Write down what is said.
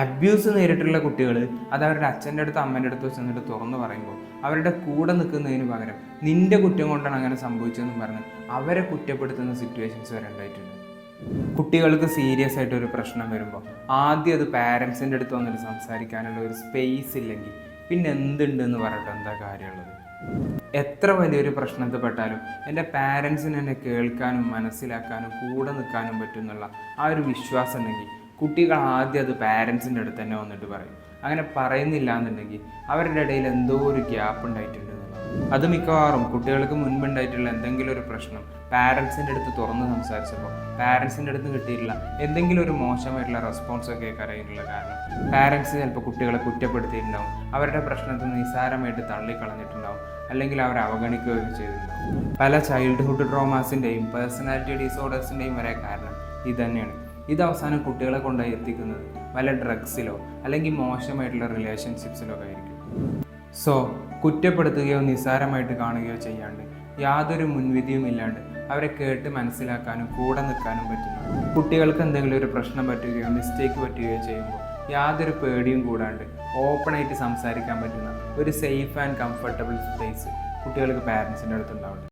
Abuse നേരിട്ടുള്ള കുട്ടികൾ അത് അവരുടെ അച്ഛൻ്റെ അടുത്ത് അമ്മേൻ്റെ അടുത്ത് ചെന്നിട്ട് തുറന്നു പറയുമ്പോൾ അവരുടെ കൂടെ നിൽക്കുന്നതിന് പകരം നിന്റെ കുറ്റം കൊണ്ടാണ് അങ്ങനെ സംഭവിച്ചതെന്നും പറഞ്ഞ് അവരെ കുറ്റപ്പെടുത്തുന്ന സിറ്റുവേഷൻസ് വരെ ഉണ്ടായിട്ടുണ്ട്. കുട്ടികൾക്ക് സീരിയസ് ആയിട്ട് ഒരു പ്രശ്നം വരുമ്പോൾ ആദ്യം അത് പാരൻസിൻ്റെ അടുത്ത് വന്നിട്ട് സംസാരിക്കാനുള്ള ഒരു സ്പേസ് ഇല്ലെങ്കിൽ പിന്നെ എന്തുണ്ടെന്ന് പറഞ്ഞിട്ട് എന്താ കാര്യമുള്ളത്? എത്ര വലിയൊരു പ്രശ്നത്തിൽ പെട്ടാലും എൻ്റെ പാരൻസിന് എന്നെ കേൾക്കാനും മനസ്സിലാക്കാനും കൂടെ നിൽക്കാനും പറ്റുന്നുള്ള ആ ഒരു വിശ്വാസം ഉണ്ടെങ്കിൽ കുട്ടികൾ ആദ്യം അത് പാരൻസിൻ്റെ അടുത്ത് തന്നെ വന്നിട്ട് പറയും. അങ്ങനെ പറയുന്നില്ല എന്നുണ്ടെങ്കിൽ അവരുടെ ഇടയിൽ എന്തോ ഒരു ഗ്യാപ്പ് ഉണ്ടായിട്ടുണ്ട് എന്നുള്ളത്. അത് മിക്കവാറും കുട്ടികൾക്ക് മുൻപുണ്ടായിട്ടുള്ള എന്തെങ്കിലും ഒരു പ്രശ്നം പാരൻസിൻ്റെ അടുത്ത് തുറന്ന് സംസാരിച്ചപ്പോൾ പാരൻസിൻ്റെ അടുത്ത് കിട്ടിയിട്ടില്ല എന്തെങ്കിലും ഒരു മോശമായിട്ടുള്ള റെസ്പോൺസൊക്കെ അറിയാനുള്ള കാരണം പാരൻസ് ചിലപ്പോൾ കുട്ടികളെ കുറ്റപ്പെടുത്തിയിട്ടുണ്ടാവും, അവരുടെ പ്രശ്നത്തിൽ നിസ്സാരമായിട്ട് തള്ളിക്കളഞ്ഞിട്ടുണ്ടാവും, അല്ലെങ്കിൽ അവർ അവഗണിക്കുകയും ചെയ്തിട്ടുണ്ടാവും. പല ചൈൽഡ്ഹുഡ് ട്രോമാസിൻ്റെയും പേഴ്സണാലിറ്റി ഡിസോർഡേഴ്സിൻ്റെയും വരെ കാരണം ഇത് തന്നെയാണ്. ഇത് അവസാനം കുട്ടികളെ കൊണ്ടുപോയി എത്തിക്കുന്നത് വല്ല ഡ്രഗ്സിലോ അല്ലെങ്കിൽ മോശമായിട്ടുള്ള റിലേഷൻഷിപ്സിലോ ഒക്കെ ആയിരിക്കും. സോ കുറ്റപ്പെടുത്തുകയോ നിസ്സാരമായിട്ട് കാണുകയോ ചെയ്യാണ്ട് യാതൊരു മുൻവിധിയും ഇല്ലാണ്ട് അവരെ കേട്ട് മനസ്സിലാക്കാനും കൂടെ നിൽക്കാനും പറ്റുന്നു. കുട്ടികൾക്ക് എന്തെങ്കിലും ഒരു പ്രശ്നം പറ്റുകയോ മിസ്റ്റേക്ക് പറ്റുകയോ ചെയ്യുമ്പോൾ യാതൊരു പേടിയും കൂടാണ്ട് ഓപ്പണായിട്ട് സംസാരിക്കാൻ പറ്റുന്ന ഒരു സേഫ് ആൻഡ് കംഫർട്ടബിൾ സ്പേസ് കുട്ടികൾക്ക് പാരൻസിൻ്റെ അടുത്തുണ്ടാവും.